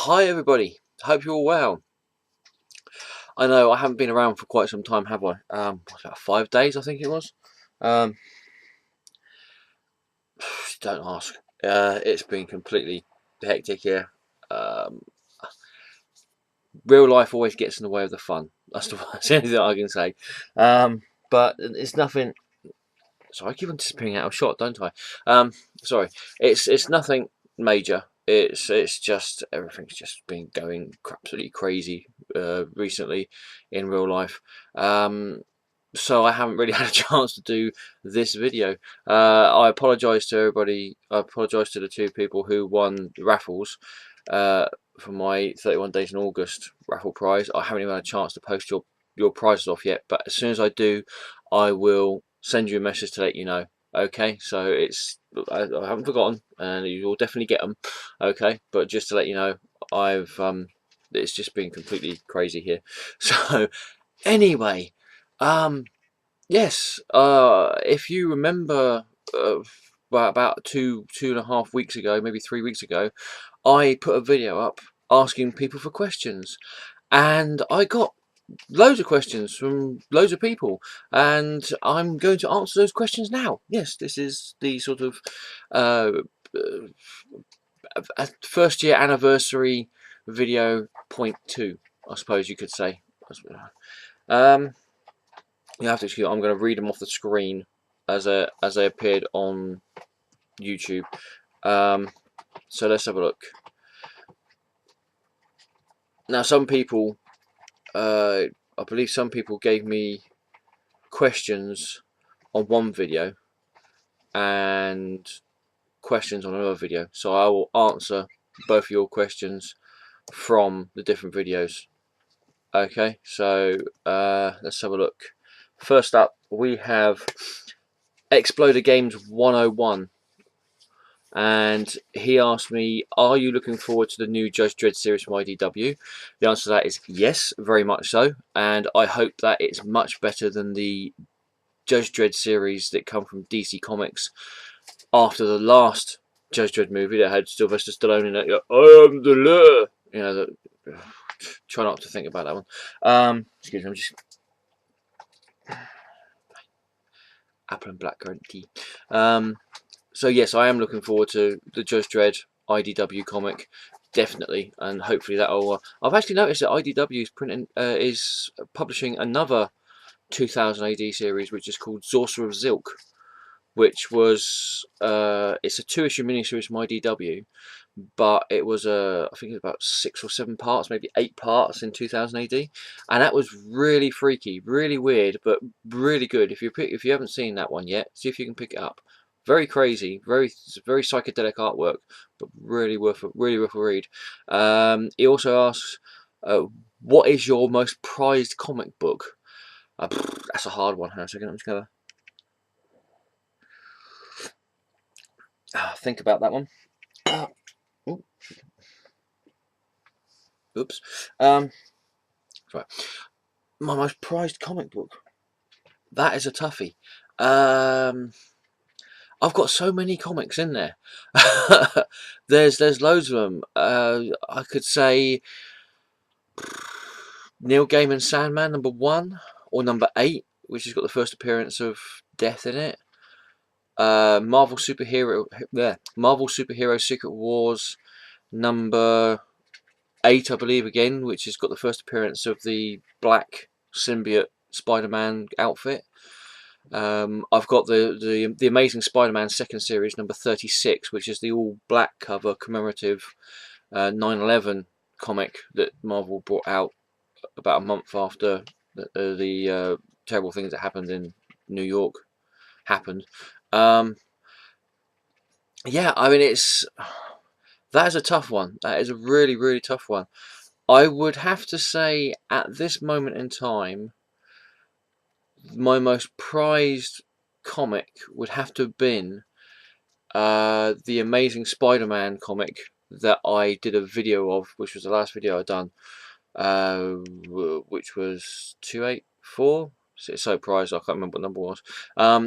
Hi everybody, hope you're all well. I know I haven't been around for quite some time, have I? What's that, 5 days I think it was. Um, don't ask. It's been completely hectic here. Um, Real life always gets in the way of the fun. That's the only thing I can say. But it's nothing. Sorry, I keep on disappearing out of shot, don't I? Sorry, it's nothing major. It's just everything's just been going absolutely crazy recently in real life. So I haven't really had a chance to do this video. I apologise to everybody. I apologise to the 2 people who won the raffles uh, for my 31 Days in August raffle prize. I haven't even had a chance to post your prizes off yet, but as soon as I do, I will send you a message to let you know. Okay, so I haven't forgotten, and you will definitely get them. Okay, but just to let you know, it's just been completely crazy here. So anyway, yes, if you remember, about 2.5 weeks ago, maybe 3 weeks ago, I put a video up asking people for questions, and I got loads of questions from loads of people, and I'm going to answer those questions now. Yes, this is the sort of uh, first year anniversary video point 2, I suppose you could say. Um, you have to excuse. I'm going to read them off the screen as they appeared on YouTube. So let's have a look. Now, some people, I believe, some people gave me questions on one video and questions on another video, so I will answer both your questions from the different videos. Okay, so let's have a look. First up, we have Exploder Games 101, and he asked me, are you looking forward to the new Judge Dredd series from IDW? The answer to that is yes, very much so, and I hope that it's much better than the Judge Dredd series that come from DC Comics after the last Judge Dredd movie that had Sylvester Stallone in it. I am the law. You know, try not to think about that one. Excuse me, I'm just apple and blackcurrant tea. So yes, I am looking forward to the Judge Dredd IDW comic, definitely, and hopefully that'll. I've actually noticed that IDW is publishing another 2000 AD series, which is called Sorcerer of Zilk, which was it's a 2-issue miniseries from IDW, but it was I think it was about 6 or 7 parts, maybe 8 parts in 2000 AD, and that was really freaky, really weird, but really good. If you haven't seen that one yet, see if you can pick it up. Very crazy, very psychedelic artwork, but really worth a read. He also asks, what is your most prized comic book? That's a hard one. Hang on a second, I'm just gonna think about that one. Oops. Right. My most prized comic book. That is a toughie. I've got so many comics in there. There's loads of them. I could say Neil Gaiman's Sandman #1 or #8, which has got the first appearance of Death in it. Marvel Superhero Secret Wars #8, I believe, again, which has got the first appearance of the black symbiote Spider-Man outfit. I've got the Amazing Spider-Man second series #36, which is the all black cover commemorative 9/11 comic that Marvel brought out about a month after the terrible things that happened in New York happened. Yeah, I mean, that is a tough one. That is a really tough one. I would have to say at this moment in time, my most prized comic would have to have been the Amazing Spider-Man comic that I did a video of, which was the last video I'd done, which was 284. It's so prized I can't remember what number it was.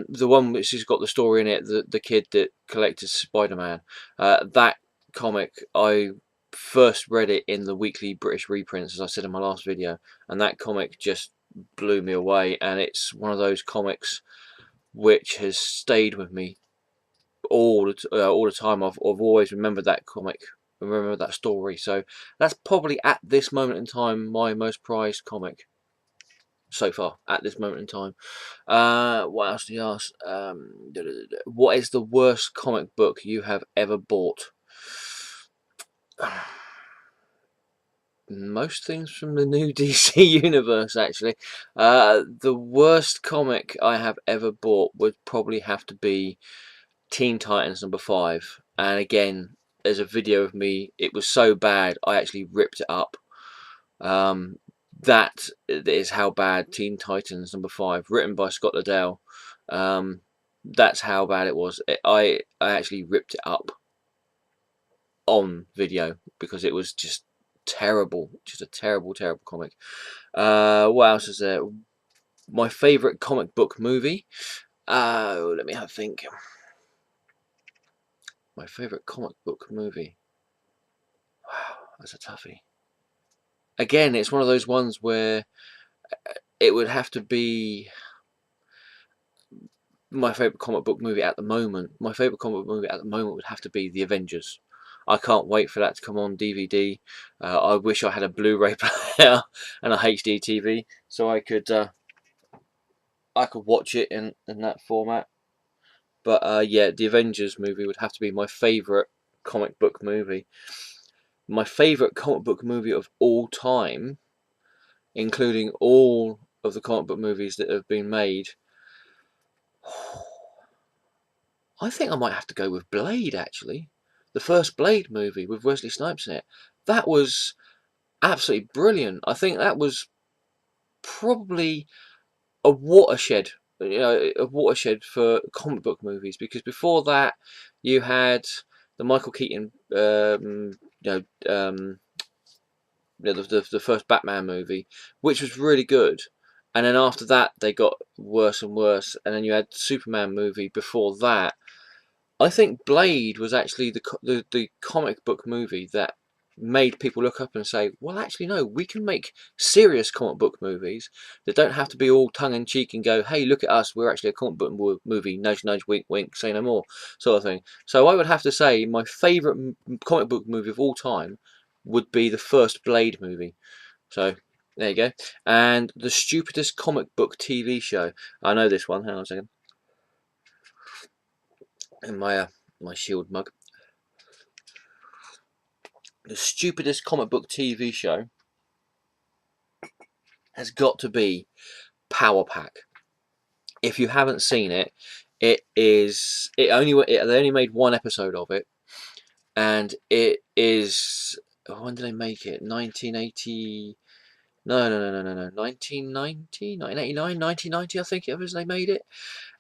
The one which has got the story in it, the kid that collected Spider-Man. That comic I first read it in the weekly British reprints, as I said in my last video, and that comic just blew me away. And it's one of those comics which has stayed with me all the time. I've always remembered that comic, remember that story. So that's probably at this moment in time my most prized comic so far at this moment in time. What else do you ask? What is the worst comic book you have ever bought? Most things from the new DC universe, actually. The worst comic I have ever bought would probably have to be Teen Titans #5. And again, there's a video of me. It was so bad, I actually ripped it up. That is how bad Teen Titans #5, written by Scott Liddell. That's how bad it was. I actually ripped it up on video because it was just terrible, just a terrible comic. What else is there? My favourite comic book movie. Let me have a think. My favourite comic book movie. Wow, that's a toughie. Again, it's one of those ones where it would have to be my favourite comic book movie at the moment. My favourite comic book movie at the moment would have to be The Avengers. I can't wait for that to come on DVD. I wish I had a Blu-ray player and a HD TV so I could watch it in that format. But yeah, the Avengers movie would have to be my favourite comic book movie. My favourite comic book movie of all time, including all of the comic book movies that have been made, I think I might have to go with Blade, actually. The first Blade movie with Wesley Snipes in it. That was absolutely brilliant. I think that was probably a watershed, a watershed for comic book movies, because before that you had the Michael Keaton, the first Batman movie, which was really good, and then after that they got worse and worse, and then you had the Superman movie before that. I think Blade was actually the comic book movie that made people look up and say, well, actually, no, we can make serious comic book movies that don't have to be all tongue-in-cheek and go, hey, look at us, we're actually a comic book movie, nudge, nudge, wink, wink, say no more, sort of thing. So I would have to say my favourite comic book movie of all time would be the first Blade movie. So there you go. And the stupidest comic book TV show. I know this one, hang on a second. In my Shield mug. The stupidest comic book TV show has got to be Power Pack. If you haven't seen it, they only made one episode of it, and it is, when did they make it? 1980? No, 1990, 1989, 1990, I think it was. They made it.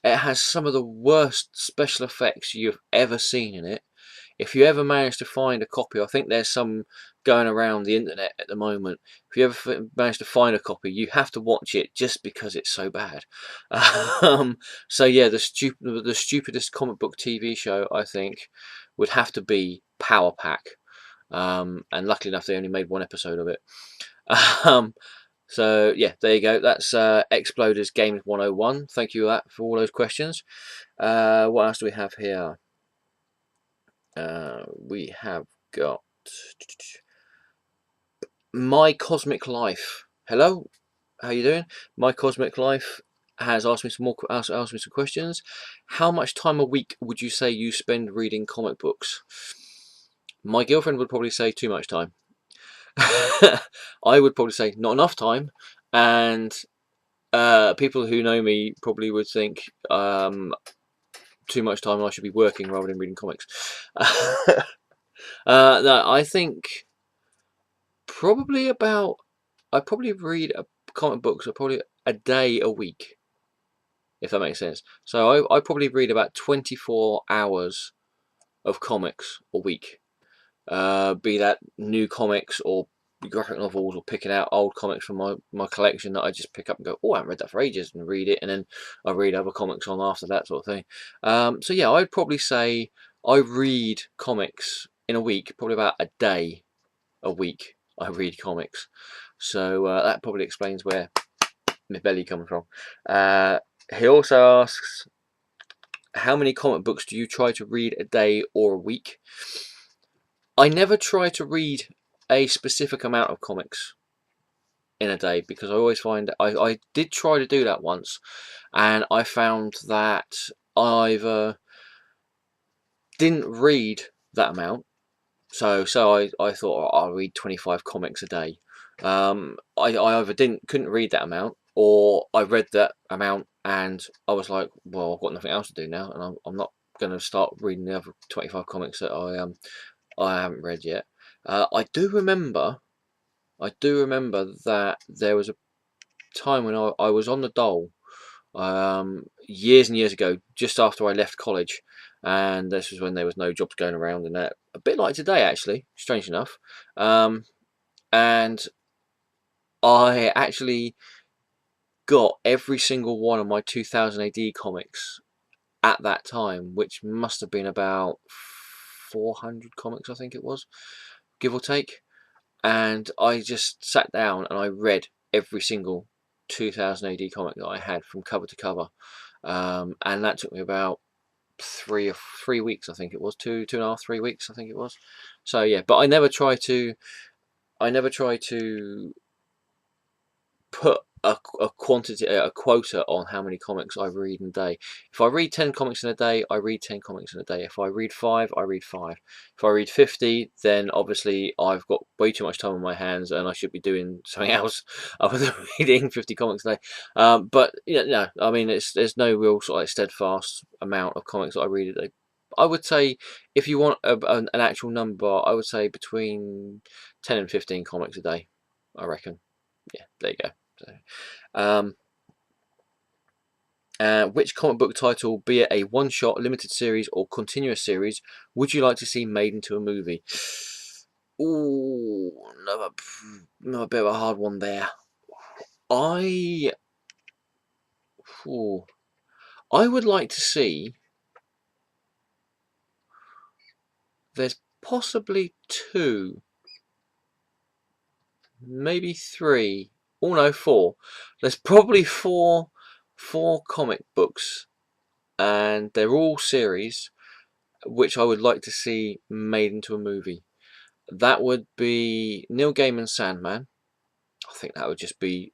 It has some of the worst special effects you've ever seen in it. If you ever manage to find a copy, I think there's some going around the internet at the moment. If you ever manage to find a copy, you have to watch it just because it's so bad. So yeah, the stupidest comic book TV show, I think, would have to be Power Pack. And luckily enough, they only made one episode of it. So yeah, there you go. That's Exploders Games 101. Thank you for all those questions. What else do we have here? We have got My Cosmic Life. Hello, how you doing? My Cosmic Life has asked me some questions. How much time a week would you say you spend reading comic books? My girlfriend would probably say too much time. I would probably say not enough time, and people who know me probably would think too much time, I should be working rather than reading comics. No, I think probably I probably read comic books probably a day a week, if that makes sense. So I probably read about 24 hours of comics a week, be that new comics or graphic novels, or picking out old comics from my collection that I just pick up and go, oh, I haven't read that for ages, and read it, and then I read other comics on after that, sort of thing. So yeah, I'd probably say I read comics in a week probably about a day a week I read comics. So that probably explains where my belly comes from. He also asks, how many comic books do you try to read a day or a week? I never try to read a specific amount of comics in a day, because I always find I did try to do that once, and I found that I either didn't read that amount, so I thought, I'll read 25 comics a day. I either couldn't read that amount, or I read that amount and I was like, well, I've got nothing else to do now, and I'm not going to start reading the other 25 comics that I haven't read yet. I do remember that there was a time when I was on the dole, years and years ago, just after I left college, and this was when there was no jobs going around, and that, a bit like today actually, strange enough. And I actually got every single one of my 2000 AD comics at that time, which must have been about 400 comics, I think it was, give or take. And I just sat down and I read every single 2000 AD comic that I had from cover to cover, and that took me about 3 weeks, I think it was, 2.5, 3 weeks, I think it was. So yeah, but I never try to put a quota on how many comics I read in a day. If I read 10 comics in a day, I read 10 comics in a day. If I read 5, I read 5. If I read 50, then obviously I've got way too much time on my hands and I should be doing something else other than reading 50 comics a day. But yeah, no, I mean, there's no real sort of like steadfast amount of comics that I read a day. I would say, if you want an actual number, I would say between 10 and 15 comics a day, I reckon. Yeah, there you go. So, which comic book title, be it a one-shot, limited series, or continuous series, would you like to see made into a movie? Ooh, another bit of a hard one there. I would like to see. There's possibly 2, maybe 3. Oh no, 4. There's probably four comic books, and they're all series, which I would like to see made into a movie. That would be Neil Gaiman's Sandman. I think that would just be,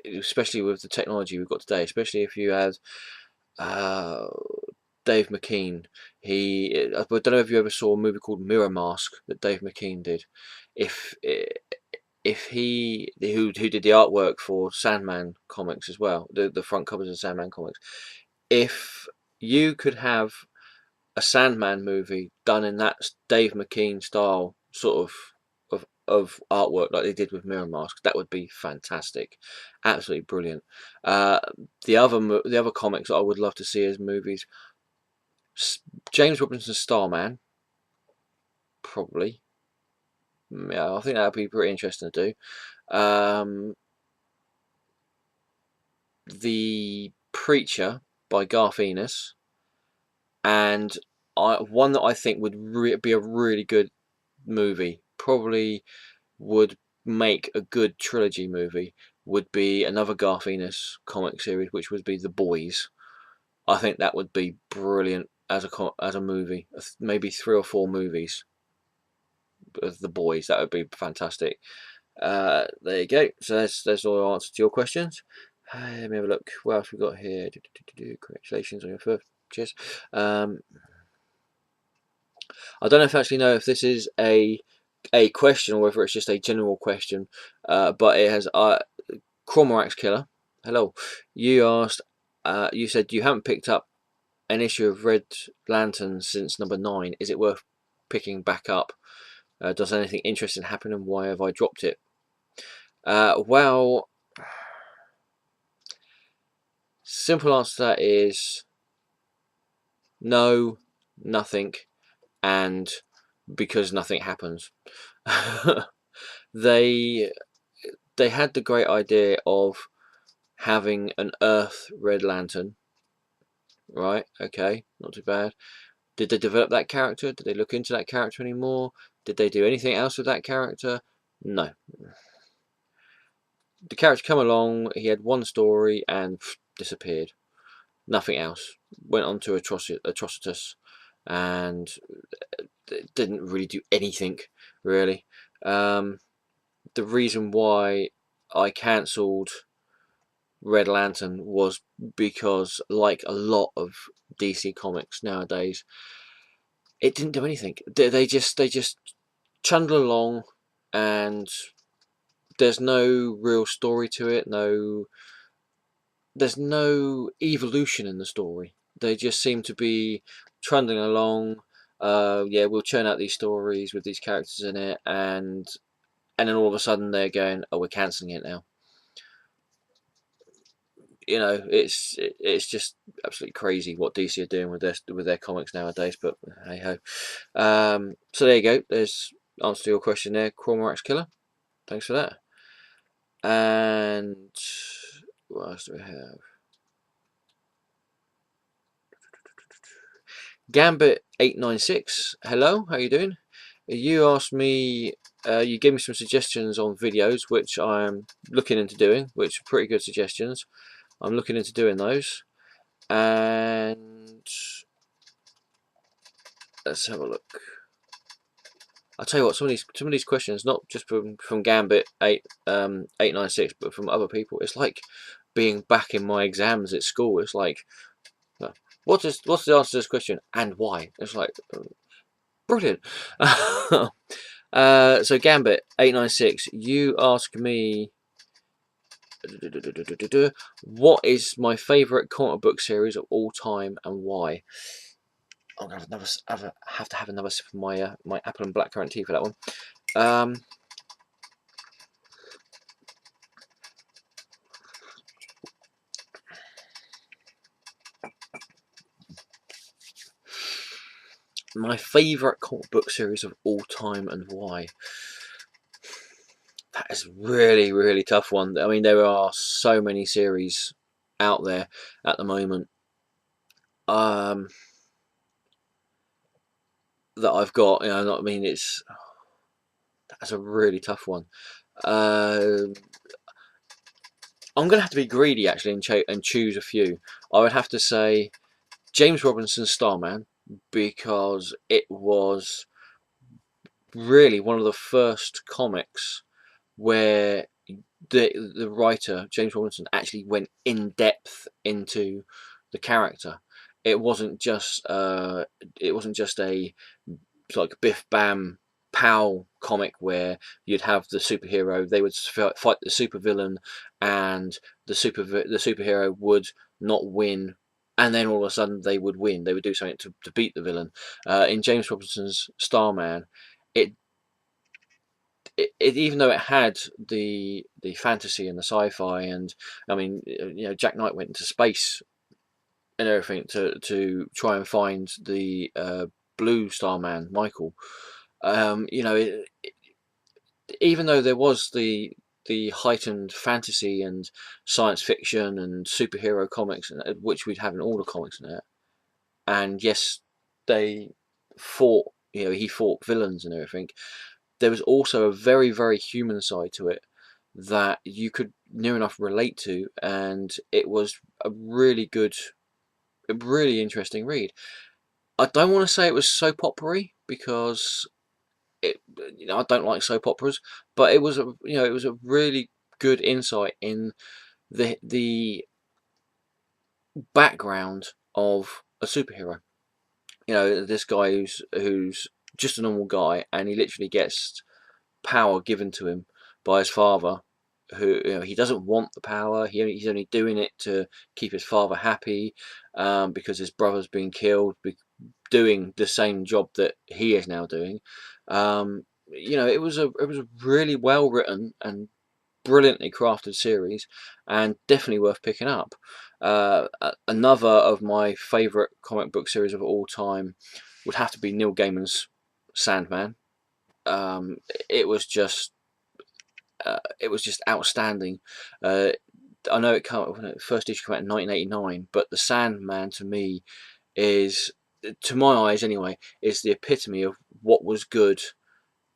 especially with the technology we've got today, especially if you had Dave McKean. I don't know if you ever saw a movie called Mirror Mask that Dave McKean did. If he, who did the artwork for Sandman comics as well, the front covers of Sandman comics, if you could have a Sandman movie done in that Dave McKean style sort of artwork like they did with Mirror Mask, that would be fantastic, absolutely brilliant. The other comics that I would love to see as movies, James Robinson's Starman, probably. Yeah, I think that would be pretty interesting to do. The Preacher by Garth Ennis, and one that I think would be a really good movie, probably would make a good trilogy movie, would be another Garth Ennis comic series, which would be The Boys. I think that would be brilliant as a movie, maybe 3 or 4 movies of The Boys. That would be fantastic. There you go. So that's all the answers to your questions. Let me have a look. What else we got here? Congratulations on your first. Cheers. I don't know if this is a question or whether it's just a general question, but it has Cormorant's Killer. Hello. You asked. You said you haven't picked up an issue of Red Lantern since number 9. Is it worth picking back up? Does anything interesting happen, and why have I dropped it? Well, simple answer to that is no, nothing, and because nothing happens. They had the great idea of having an Earth Red Lantern, right? Okay, not too bad. Did they develop that character? Did they look into that character anymore? Did they do anything else with that character? No. The character come along, he had one story and disappeared. Nothing else. Went on to Atrocitus and didn't really do anything, really. The reason why I cancelled Red Lantern was because, like a lot of DC comics nowadays, it didn't do anything. They just trundle along, and there's no real story to it. There's no evolution in the story. They just seem to be trundling along. Yeah, we'll churn out these stories with these characters in it, and then all of a sudden they're going, "Oh, we're cancelling it now." You know, it's just absolutely crazy what DC are doing with their comics nowadays. But hey ho. So there you go. There's answer to your question there, Cormorant's Killer. Thanks for that. And what else do we have? Gambit 896. Hello, how you doing? You asked me. You gave me some suggestions on videos, which I'm looking into doing, which are pretty good suggestions. I'm looking into doing those, and let's have a look. I'll tell you what, some of these questions, not just from Gambit 896, but from other people, it's like being back in my exams at school. It's like, what's the answer to this question and why? It's like, brilliant. So Gambit 896, you ask me, what is my favourite comic book series of all time and why? I'm gonna have to have another sip of my my apple and blackcurrant tea for that one. My favourite comic book series of all time and why? That is really, really tough one. I mean, there are so many series out there at the moment that I've got. You know, I mean, that's a really tough one. I'm gonna have to be greedy actually and choose a few. I would have to say James Robinson's Starman, because it was really one of the first comics where the writer James Robinson actually went in depth into the character. It wasn't just a like Biff Bam Pow comic where you'd have the superhero, they would fight the supervillain, and the superhero would not win, and then all of a sudden they would win. They would do something to beat the villain. In James Robinson's Starman, it even though it had the fantasy and the sci-fi, and I mean, you know, Jack Knight went into space and everything to try and find the blue Starman, Michael. You know, even though there was the heightened fantasy and science fiction and superhero comics, which we'd have in all the comics in it, and yes, they fought. You know, he fought villains and everything. There was also a very, very human side to it that you could near enough relate to, and it was a really good, a really interesting read. I don't want to say it was soap opera-y, because you know, I don't like soap operas, but it was it was a really good insight in the background of a superhero. You know, this guy who's just a normal guy, and he literally gets power given to him by his father, who, you know, he doesn't want the power. He's only doing it to keep his father happy, because his brother's been killed, doing the same job that he is now doing. You know, it was a really well written and brilliantly crafted series, and definitely worth picking up. Another of my favourite comic book series of all time would have to be Neil Gaiman's Sandman. It was just outstanding. I know first issue came out in 1989, but the Sandman to me is, to my eyes anyway, is the epitome of what was good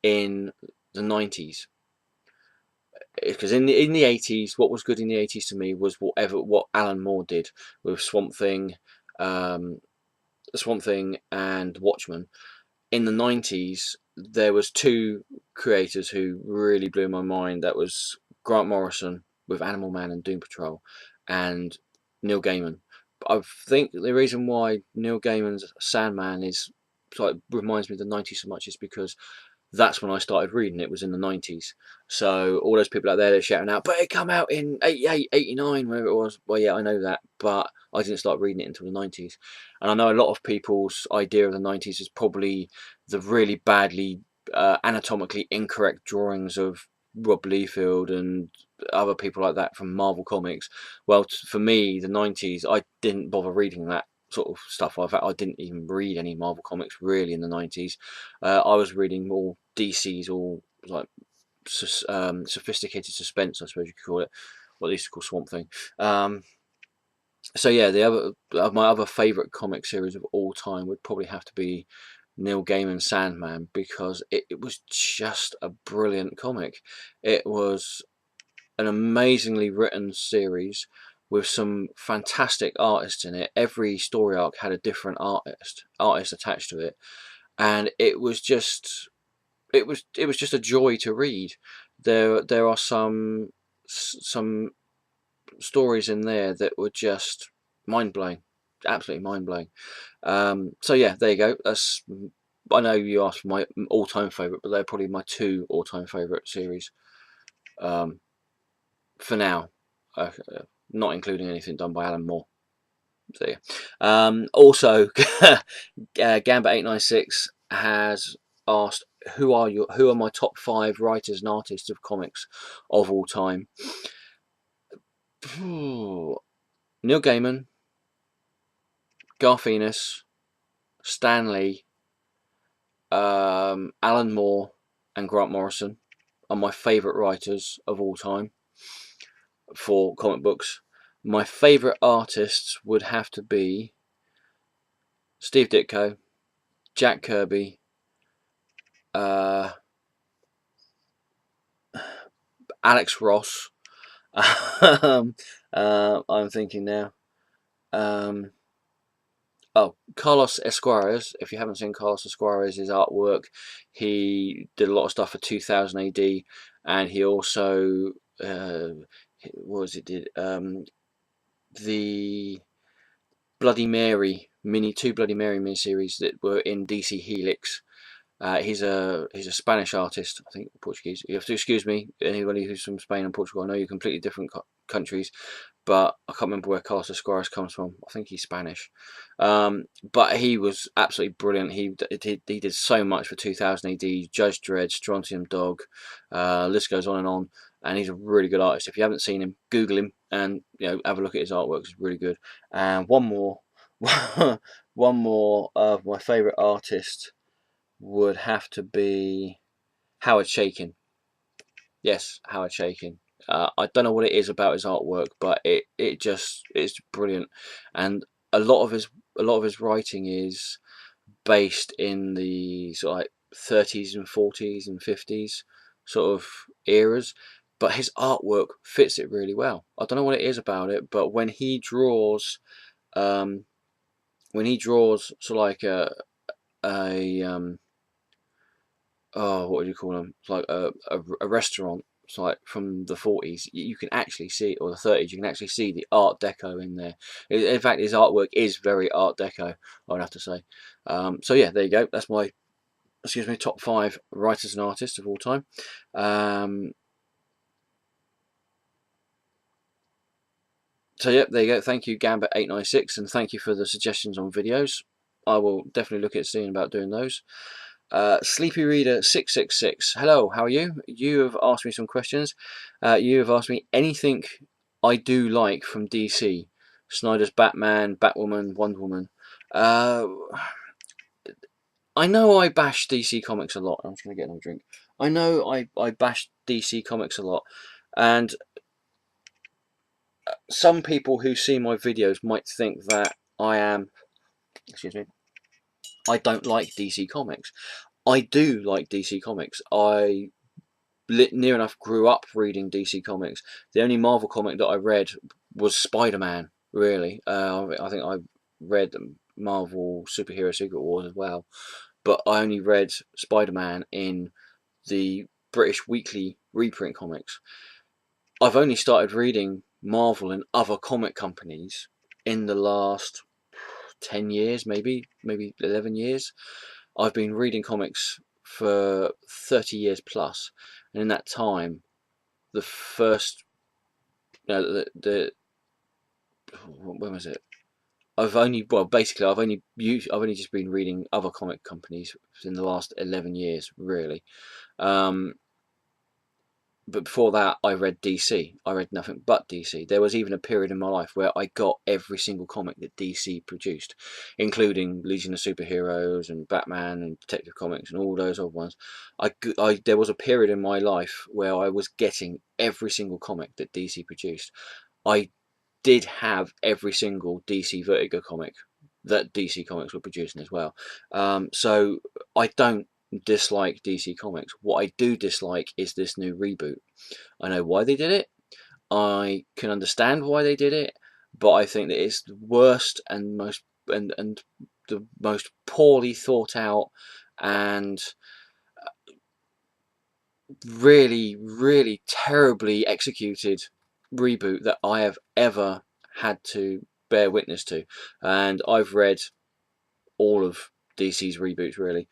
in the 90s. Because in the 80s, what was good in the 80s to me was what Alan Moore did with Swamp Thing and Watchmen. In the 90s, there was two creators who really blew my mind. That was Grant Morrison with Animal Man and Doom Patrol, and Neil Gaiman. I think the reason why Neil Gaiman's Sandman reminds me of the 90s so much is because that's when I started reading. It was in the 90s. So all those people out there, they're shouting out, but it come out in 88, 89, wherever it was. Well, yeah, I know that, but I didn't start reading it until the 90s. And I know a lot of people's idea of the 90s is probably the really badly anatomically incorrect drawings of Rob Liefeld and other people like that from Marvel Comics. Well, for me, the 90s, I didn't bother reading that sort of stuff. In fact, I didn't even read any Marvel Comics really in the 90s. I was reading more DC's, all like sophisticated suspense, I suppose you could call it, or at least called Swamp Thing. So yeah, my other favourite comic series of all time would probably have to be Neil Gaiman's Sandman, because it was just a brilliant comic. It was an amazingly written series with some fantastic artists in it. Every story arc had a different artist attached to it, and it was just a joy to read. There are some stories in there that were just mind blowing, absolutely mind blowing. So yeah, there you go. I know you asked for my all-time favourite, but they're probably my two all-time favourite series for now, not including anything done by Alan Moore. So yeah. Also, Gambit896 has asked, who are my top 5 writers and artists of comics of all time? Neil Gaiman, Garth Ennis, Stan Lee, Alan Moore, and Grant Morrison are my favourite writers of all time for comic books. My favourite artists would have to be Steve Ditko, Jack Kirby, Alex Ross. I'm thinking now. Carlos Esquarez. If you haven't seen Carlos Esquarez's artwork, he did a lot of stuff for 2000 AD, and he also what was it? Did the Bloody Mary two Bloody Mary miniseries that were in DC Helix. He's a Spanish artist, I think, Portuguese. You have to excuse me, anybody who's from Spain and Portugal. I know you're completely different countries, but I can't remember where Carlos Esquarez comes from. I think he's Spanish. But he was absolutely brilliant. He did so much for 2000 AD, Judge Dredd, Strontium Dog, list goes on, and he's a really good artist. If you haven't seen him, Google him and have a look at his artwork. It's really good. And one more of my favourite artists would have to be Howard Chaykin. Yes, Howard Chaykin. I don't know what it is about his artwork, but it's brilliant, and a lot of his writing is based in the sort of like 30s and 40s and 50s sort of eras, but his artwork fits it really well. I don't know what it is about it, but when he draws sort of like what would you call them? It's like a restaurant. It's like from the 40s. You can actually see, or the 30s. You can actually see the Art Deco in there. In fact, his artwork is very Art Deco, I would have to say. So yeah, there you go. That's my top 5 writers and artists of all time. So yeah, there you go. Thank you, Gambit896, and thank you for the suggestions on videos. I will definitely look at seeing about doing those. Sleepy Reader 666. Hello, how are you? You have asked me some questions. You have asked me anything I do like from DC. Snyder's Batman, Batwoman, Wonder Woman. I know I bash DC Comics a lot. I'm just going to get another drink. I know I bash DC Comics a lot, and some people who see my videos might think that I don't like DC Comics. I do like DC Comics. I near enough grew up reading DC Comics. The only Marvel comic that I read was Spider-Man, really. I think I read Marvel Superhero Secret Wars as well, but I only read Spider-Man in the British Weekly reprint comics. I've only started reading Marvel and other comic companies in the last 10 years, maybe 11 years. I've been reading comics for 30 years plus, and in that time, the first, when was it? Basically, I've only just been reading other comic companies in the last 11 years, really. But before that, I read DC. I read nothing but DC. There was even a period in my life where I got every single comic that DC produced, including Legion of Superheroes and Batman and Detective Comics and all those other ones. There was a period in my life where I was getting every single comic that DC produced. I did have every single DC Vertigo comic that DC Comics were producing as well. So I don't dislike DC Comics. What I do dislike is this new reboot. I know why they did it. I can understand why they did it, but I think that it's the worst and the most poorly thought out and really terribly executed reboot that I have ever had to bear witness to. And I've read all of DC's reboots, really.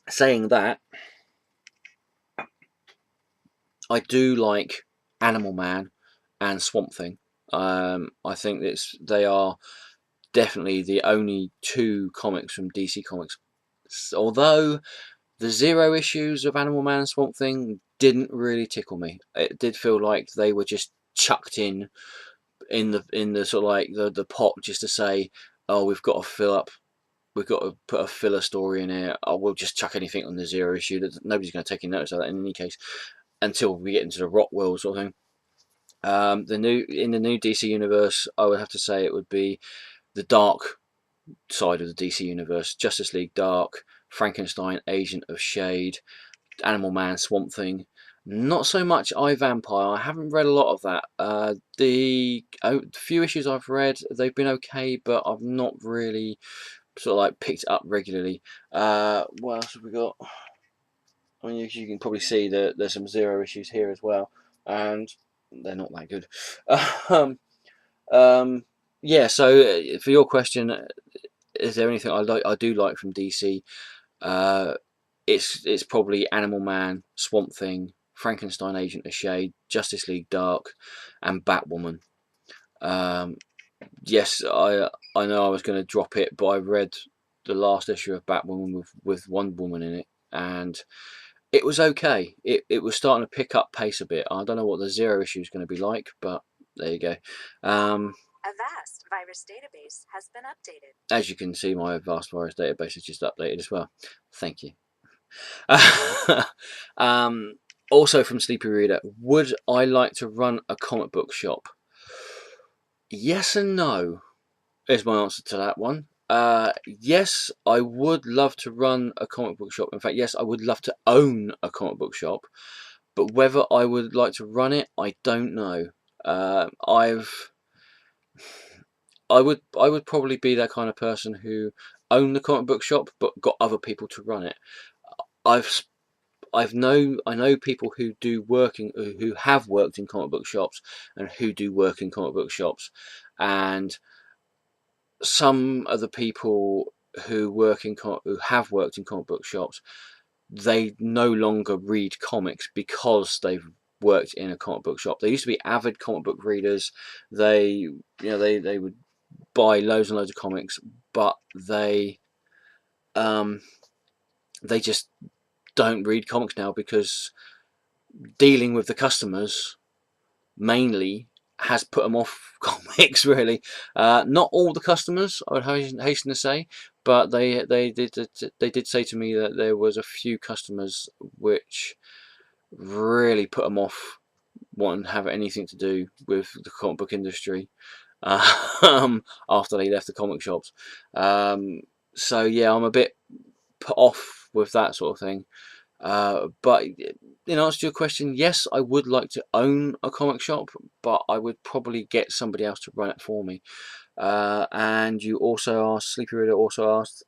Saying that, I do like Animal Man and Swamp Thing. I think they are definitely the only two comics from DC Comics. Although the zero issues of Animal Man and Swamp Thing didn't really tickle me. It did feel like they were just chucked in the sort of like the pot just to say, oh, we've got to put a filler story in here. Oh, we'll just chuck anything on the zero issue. That nobody's going to take any notice of that in any case until we get into the Rock World sort of thing. In the new DC universe, I would have to say it would be the dark side of the DC universe: Justice League Dark, Frankenstein, Agent of Shade, Animal Man, Swamp Thing. Not so much iVampire. I haven't read a lot of that. The few issues I've read, they've been okay, but I've not really sort of like picked it up regularly. What else have we got? I mean, you can probably see that there's some zero issues here as well, and they're not that good. um, yeah. So for your question, is there anything I do like from DC? It's probably Animal Man, Swamp Thing, Frankenstein, Agent of Shade, Justice League Dark, and Batwoman. Yes, I know I was going to drop it, but I read the last issue of Batwoman with Wonder Woman in it, and it was okay. It was starting to pick up pace a bit. I don't know what the zero issue is going to be like, but there you go. A vast virus database has been updated. As you can see, my vast virus database is just updated as well. Thank you. Also from Sleepy Reader, would I like to run a comic book shop? Yes and no is my answer to that one. Yes, I would love to run a comic book shop. In fact, yes, I would love to own a comic book shop. But whether I would like to run it, I don't know. I would probably be that kind of person who owned the comic book shop but got other people to run it. I know people who have worked in comic book shops and who do work in comic book shops, and some of the people who have worked in comic book shops, they no longer read comics because they've worked in a comic book shop. They used to be avid comic book readers. They would buy loads and loads of comics, but they just don't read comics now because dealing with the customers mainly has put them off comics, really. Not all the customers, I would hasten to say, but they did say to me that there was a few customers which really put them off wanting to have anything to do with the comic book industry. after they left the comic shops. So yeah, I'm a bit put off with that sort of thing. But in answer to your question, yes, I would like to own a comic shop, but I would probably get somebody else to run it for me. And you also asked, Sleepy Reader also asked,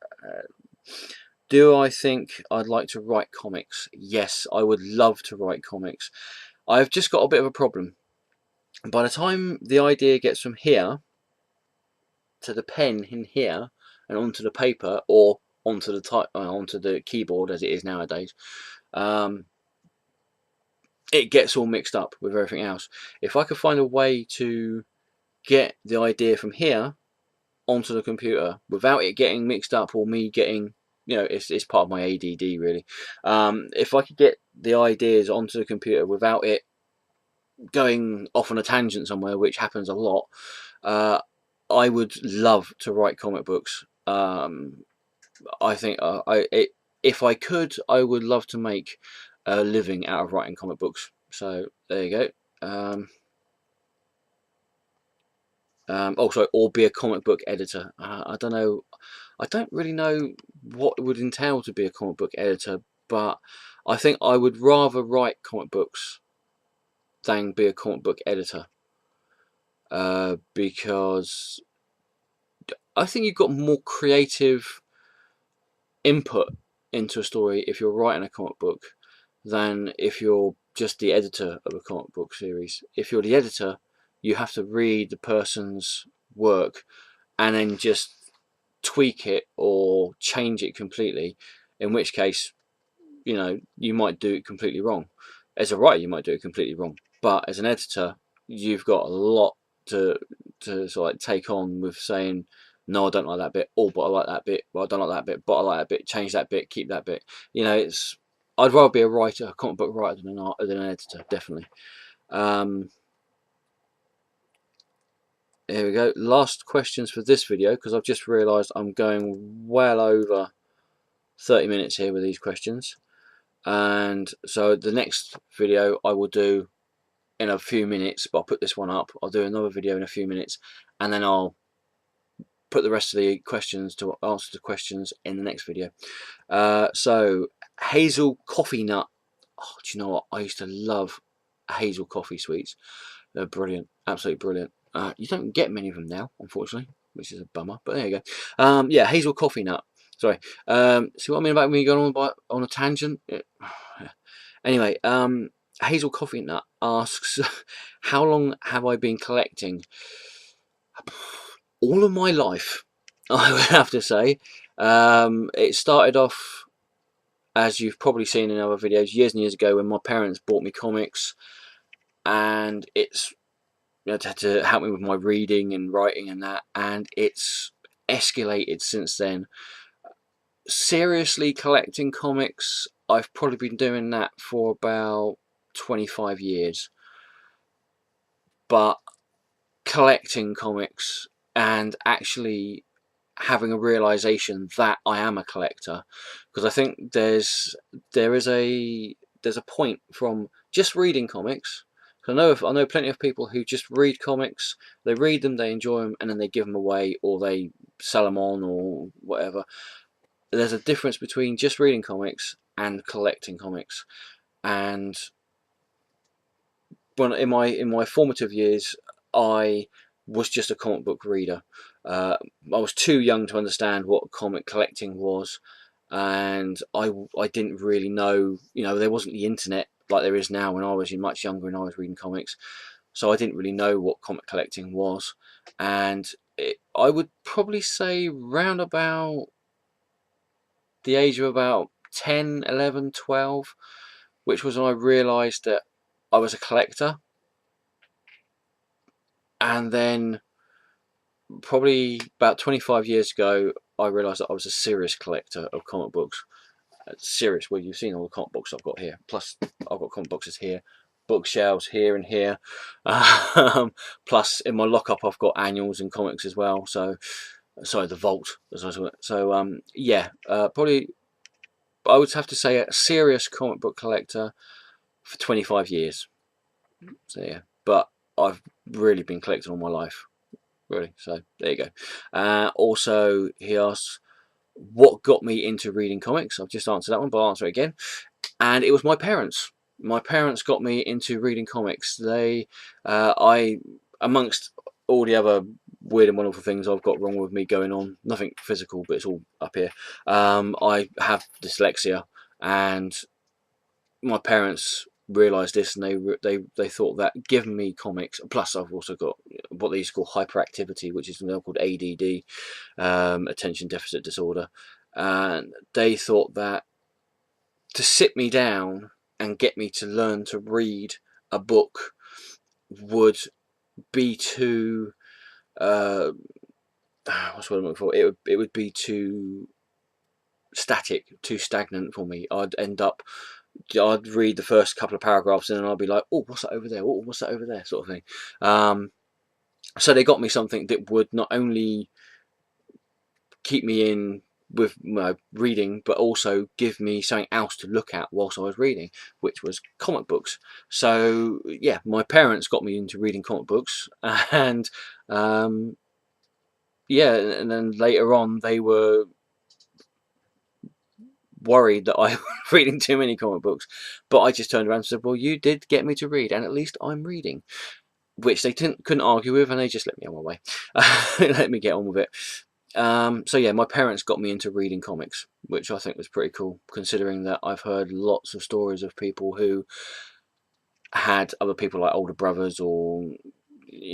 do I think I'd like to write comics? Yes, I would love to write comics. I've just got a bit of a problem. By the time the idea gets from here to the pen in here and onto the paper, or onto the keyboard as it is nowadays, it gets all mixed up with everything else. If I could find a way to get the idea from here onto the computer without it getting mixed up, or me getting, it's part of my ADD really. If I could get the ideas onto the computer without it going off on a tangent somewhere, which happens a lot, I would love to write comic books. I think if I could, I would love to make a living out of writing comic books. So there you go. Also, or be a comic book editor. I don't know. I don't really know what it would entail to be a comic book editor, but I think I would rather write comic books than be a comic book editor, because I think you've got more creative input into a story if you're writing a comic book than if you're just the editor of a comic book series. If you're the editor, you have to read the person's work and then just tweak it or change it completely, in which case, you might do it completely wrong. As a writer, you might do it completely wrong, but as an editor, you've got a lot to sort of like take on with saying, no, I don't like that bit, or but I like that bit, well, I don't like that bit, but I like that bit, change that bit, keep that bit. I'd rather be a writer, a comic book writer, than an editor, definitely. Here we go. Last questions for this video, because I've just realised I'm going well over 30 minutes here with these questions. And so the next video I will do in a few minutes, but I'll put this one up. I'll do another video in a few minutes, and then I'll put the rest of the questions to answer the questions in the next video. So hazel coffee nut. Oh, do you know what? I used to love hazel coffee sweets. They're brilliant, absolutely brilliant. You don't get many of them now, unfortunately, which is a bummer. But there you go. Yeah, hazel coffee nut. Sorry. See what I mean about me going on a tangent? Anyway, hazel coffee nut asks, how long have I been collecting? All of my life, I would have to say. It started off, as you've probably seen in other videos, years and years ago, when my parents bought me comics, and it's had to help me with my reading and writing and that, and it's escalated since then. Seriously collecting comics, I've probably been doing that for about 25 years. But collecting comics and actually having a realization that I am a collector, because I think there is a point from just reading comics. I know plenty of people who just read comics, they read them, they enjoy them, and then they give them away, or they sell them on, or whatever. There's a difference between just reading comics and collecting comics. And when in my formative years, I was just a comic book reader. I was too young to understand what comic collecting was, and I didn't really know. There wasn't the internet like there is now. When I was much younger and I was reading comics, so I didn't really know what comic collecting was. And I would probably say round about the age of about 10, 11, 12, which was when I realised that I was a collector. And then probably about 25 years ago, I realised that I was a serious collector of comic books. Serious, well, you've seen all the comic books I've got here. Plus, I've got comic boxes here, bookshelves here and here. Plus, in my lockup, I've got annuals and comics as well. So, sorry, the vault. So, yeah, probably I would have to say a serious comic book collector for 25 years. So, yeah, but I've really been collecting all my life. really. So there you go. Also, he asks, what got me into reading comics? I've just answered that one, but I'll answer it again. And it was my parents. My parents got me into reading comics. Amongst all the other weird and wonderful things I've got wrong with me going on, nothing physical, but it's all up here. I have dyslexia, and my parents realised this, and they thought that giving me comics, plus I've also got what they used to call hyperactivity, which is now called ADD, attention deficit disorder, and they thought that to sit me down and get me to learn to read a book would be too what's what I'm looking for? It would be too static, too stagnant for me. I'd read the first couple of paragraphs and then I'd be like, oh, what's that over there? Oh, what's that over there? Sort of thing. So they got me something that would not only keep me in with reading, but also give me something else to look at whilst I was reading, which was comic books. So yeah, my parents got me into reading comic books, and yeah, and then later on they were worried that I was reading too many comic books, but I just turned around and said, well, you did get me to read, and at least I'm reading, which they couldn't argue with, and they just let me on my way. Let me get on with it. So yeah, my parents got me into reading comics, which I think was pretty cool, considering that I've heard lots of stories of people who had other people like older brothers or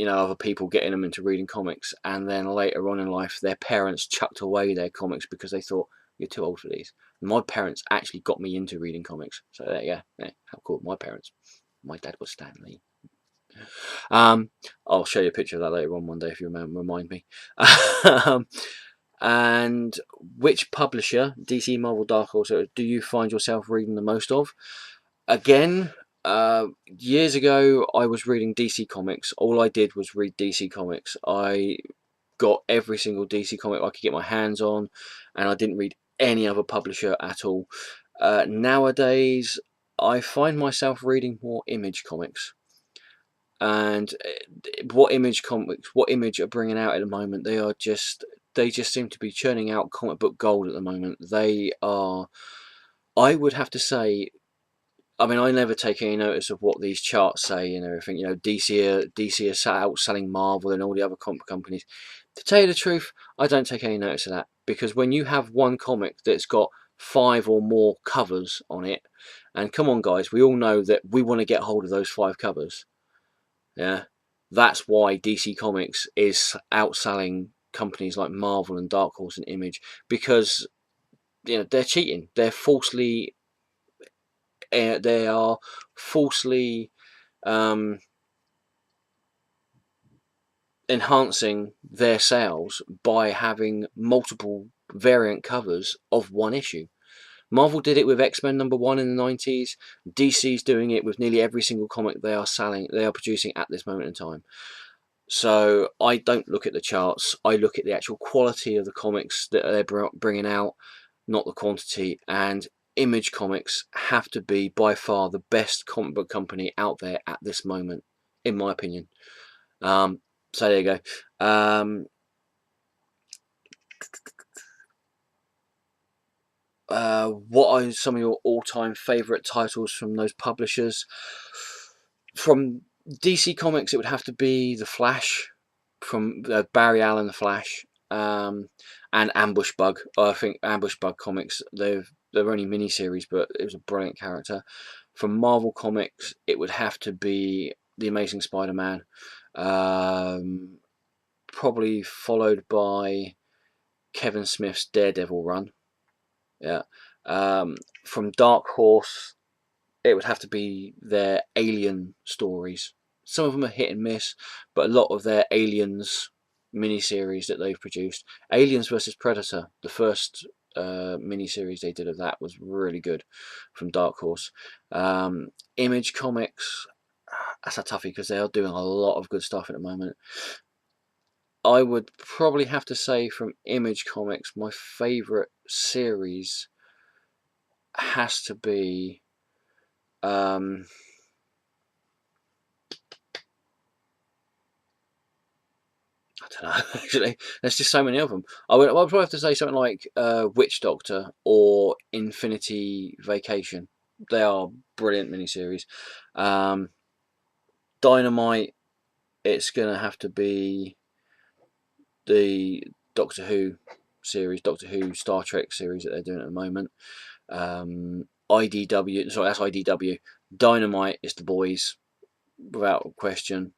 other people getting them into reading comics, and then later on in life their parents chucked away their comics because they thought, you're too old for these. My parents actually got me into reading comics, so yeah, how cool. My parents. My dad was Stan Lee. I'll show you a picture of that later on one day if you remind me. And which publisher, DC, Marvel, Dark Horse, do you find yourself reading the most of? Again, years ago I was reading DC Comics. All I did was read DC Comics. I got every single DC comic I could get my hands on, and I didn't read any other publisher at all. Nowadays, I find myself reading more Image comics. And what Image are bringing out at the moment, they just seem to be churning out comic book gold at the moment. They are, I would have to say, I mean, I never take any notice of what these charts say and everything. DC are outselling Marvel and all the other comic companies. To tell you the truth, I don't take any notice of that, because when you have one comic that's got 5 or more covers on it, and come on guys, we all know that we want to get hold of those 5 covers. Yeah, that's why DC Comics is outselling companies like Marvel and Dark Horse and Image, because they're cheating. They are falsely enhancing their sales by having multiple variant covers of one issue. Marvel did it with X-Men #1 in the 90s. DC's doing it with nearly every single comic they are producing at this moment in time. So I don't look at the charts. I look at the actual quality of the comics that they're bringing out, not the quantity. And Image Comics have to be by far the best comic book company out there at this moment, in my opinion. So there you go. What are some of your all-time favourite titles from those publishers? From DC Comics, it would have to be The Flash, from Barry Allen, The Flash, and Ambush Bug. I think Ambush Bug comics, they're only miniseries, but it was a brilliant character. From Marvel Comics, it would have to be The Amazing Spider-Man, probably followed by Kevin Smith's Daredevil run. Yeah. From Dark Horse, it would have to be their Alien stories. Some of them are hit and miss, but a lot of their Aliens miniseries that they've produced, Aliens versus Predator, the first miniseries they did of that was really good, from Dark Horse. Image Comics, that's a toughie because they are doing a lot of good stuff at the moment. I would probably have to say from Image Comics, my favourite series has to be don't know, actually. There's just so many of them. I'd probably have to say something like Witch Doctor or Infinity Vacation. They are brilliant miniseries. Dynamite, it's going to have to be the Doctor Who series, Doctor Who Star Trek series that they're doing at the moment. IDW, sorry, that's IDW. Dynamite is The Boys, without question.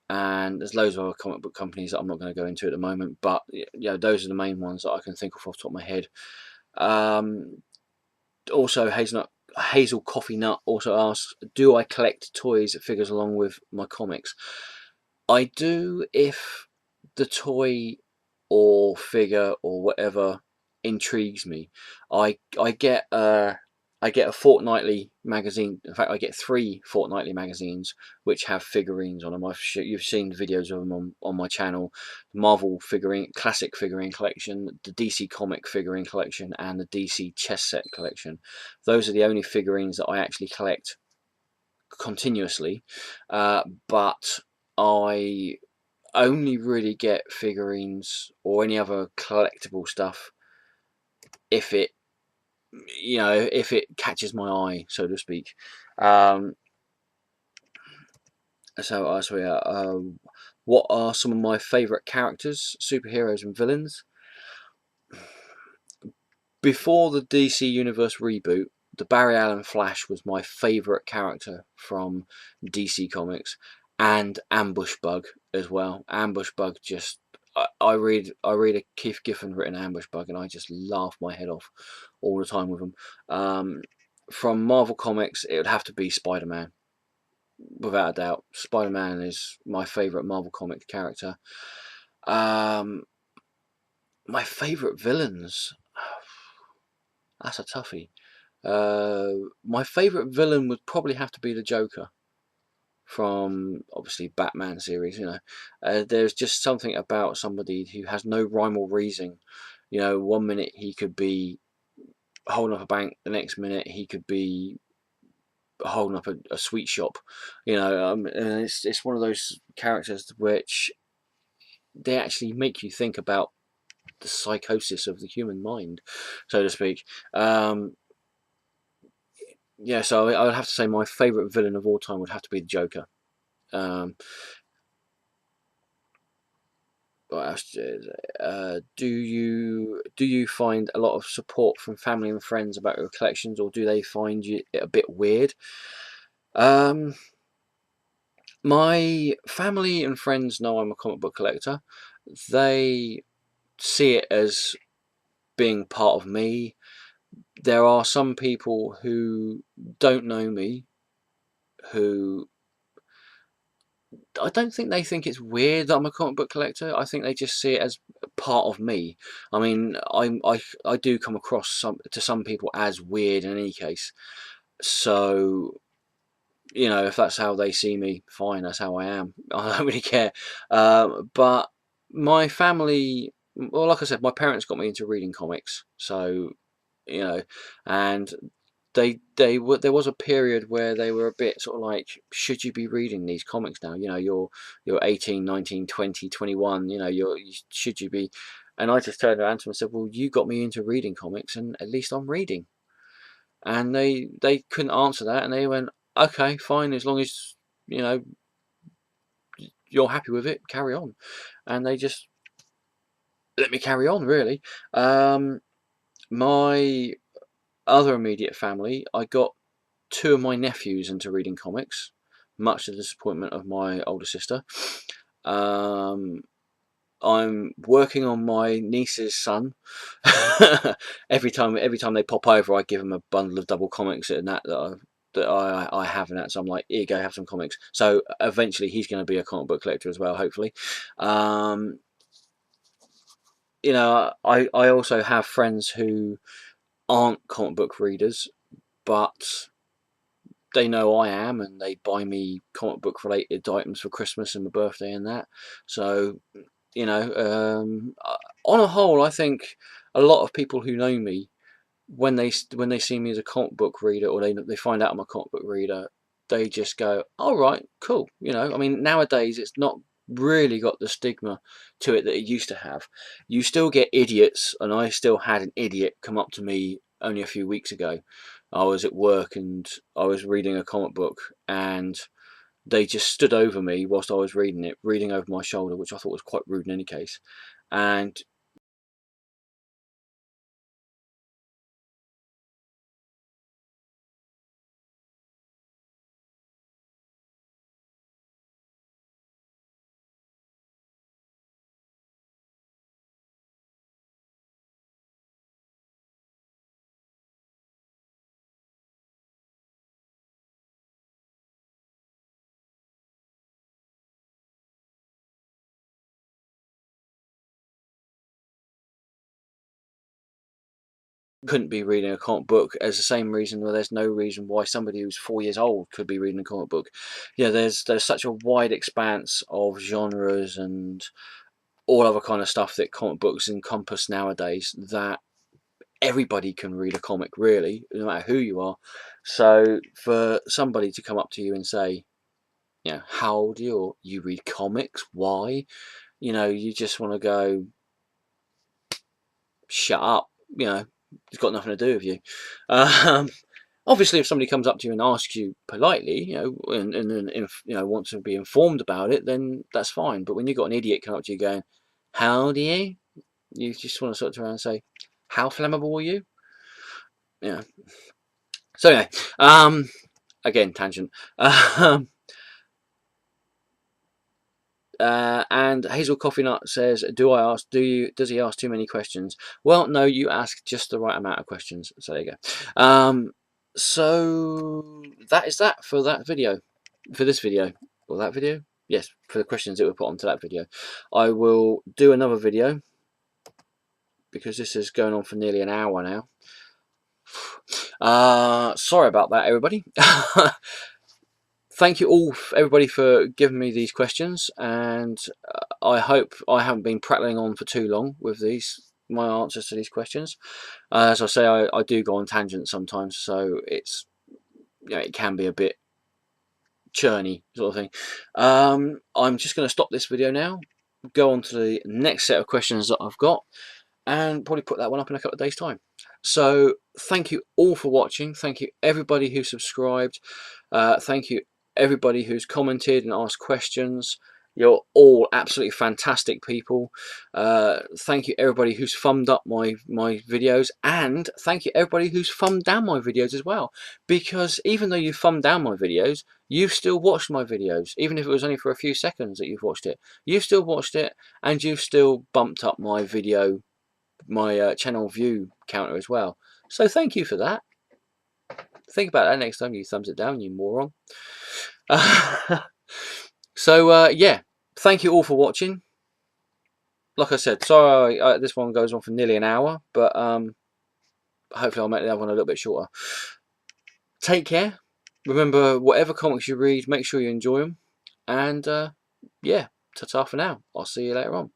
And there's loads of other comic book companies that I'm not going to go into at the moment, but yeah, those are the main ones that I can think of off the top of my head. Also, Hazel Coffee Nut also asks, do I collect toys, figures along with my comics? I do if the toy or figure or whatever intrigues me. I get a fortnightly magazine. In fact, I get 3 fortnightly magazines which have figurines on them. You've seen videos of them on my channel. Marvel figurine, classic figurine collection, the DC comic figurine collection, and the DC chess set collection. Those are the only figurines that I actually collect continuously. But I only really get figurines or any other collectible stuff if it if it catches my eye, so to speak. What are some of my favourite characters, superheroes and villains? Before the DC Universe reboot, the Barry Allen Flash was my favourite character from DC Comics, and Ambush Bug as well. Ambush Bug just I read a Keith Giffen written Ambush Bug and I just laugh my head off all the time with them. From Marvel Comics, it would have to be Spider-Man, without a doubt. Spider-Man is my favourite Marvel comic character. My favourite villains. That's a toughie. My favourite villain would probably have to be the Joker from obviously Batman series. There's just something about somebody who has no rhyme or reason. 1 minute he could be holding up a bank, the next minute he could be holding up a sweet shop. And it's one of those characters which they actually make you think about the psychosis of the human mind, so to speak. So I would have to say my favourite villain of all time would have to be the Joker. What else? Do you find a lot of support from family and friends about your collections, or do they find it a bit weird? My family and friends know I'm a comic book collector. They see it as being part of me. There are some people who don't know me who I don't think they think it's weird that I'm a comic book collector. I think they just see it as part of me. I mean, I do come across to some people as weird in any case. So, if that's how they see me, fine, that's how I am. I don't really care. But my family, well, like I said, my parents got me into reading comics. So, and there was a period where they were a bit sort of like, should you be reading these comics now? You're 18, 19, 20, 21, should you be? And I just turned around to them and said, well, you got me into reading comics and at least I'm reading. And they couldn't answer that, and they went, okay, fine, as long as you're happy with it, carry on. And they just let me carry on, really. My other immediate family, I got 2 of my nephews into reading comics, much to the disappointment of my older sister. I'm working on my niece's son. every time they pop over, I give them a bundle of double comics and that I have in that. So I'm like, here you go, have some comics. So eventually he's going to be a comic book collector as well, hopefully. I also have friends who aren't comic book readers, but they know I am, and they buy me comic book related items for Christmas and my birthday and that. So, on a whole, I think a lot of people who know me, when they see me as a comic book reader, or they find out I'm a comic book reader, they just go, "All right, cool." I mean, nowadays it's not really got the stigma to it that it used to have. You still get idiots, and I still had an idiot come up to me only a few weeks ago. I was at work and I was reading a comic book, and they just stood over me whilst I was reading it, reading over my shoulder, which I thought was quite rude in any case. And couldn't be reading a comic book as the same reason where there's no reason why somebody who's 4 years old could be reading a comic book. Yeah, there's such a wide expanse of genres and all other kind of stuff that comic books encompass nowadays that everybody can read a comic, really, no matter who you are. So for somebody to come up to you and say, you know, how old are you? Or you read comics? Why? You know, you just want to go, shut up. You know, it's got nothing to do with you. Obviously, if somebody comes up to you and asks you politely, you know, and you know, wants to be informed about it, then that's fine. But when you've got an idiot come up to you going, how old are you? You just want to sort of turn around and say, how flammable are you? Yeah. So anyway, again, tangent. And Hazel Coffee Nut says, does he ask too many questions? Well, no, you ask just the right amount of questions. So there you go. So that is that for that video, for this video, or that video. Yes, for the questions that were put onto that video. I will do another video because this is going on for nearly an hour now. Sorry about that, everybody. Thank you all, everybody, for giving me these questions, and I hope I haven't been prattling on for too long with my answers to these questions. As I say, I do go on tangents sometimes, so it's, you know, it can be a bit churny sort of thing. I'm just going to stop this video now, go on to the next set of questions that I've got, and probably put that one up in a couple of days' time. So thank you all for watching. Thank you everybody who subscribed. Thank you everybody who's commented and asked questions. You're all absolutely fantastic people. Thank you everybody who's thumbed up my videos, and thank you everybody who's thumbed down my videos as well. Because even though you thumbed down my videos, you've still watched my videos. Even if it was only for a few seconds that you've watched it, you've still watched it, and you've still bumped up my video, my channel view counter as well. So thank you for that. Think about that next time you thumbs it down, you moron. So yeah, thank you all for watching. Like I said, sorry this one goes on for nearly an hour, but hopefully I'll make the other one a little bit shorter. Take care. Remember, whatever comics you read, make sure you enjoy them. And yeah, ta-ta for now. I'll see you later on.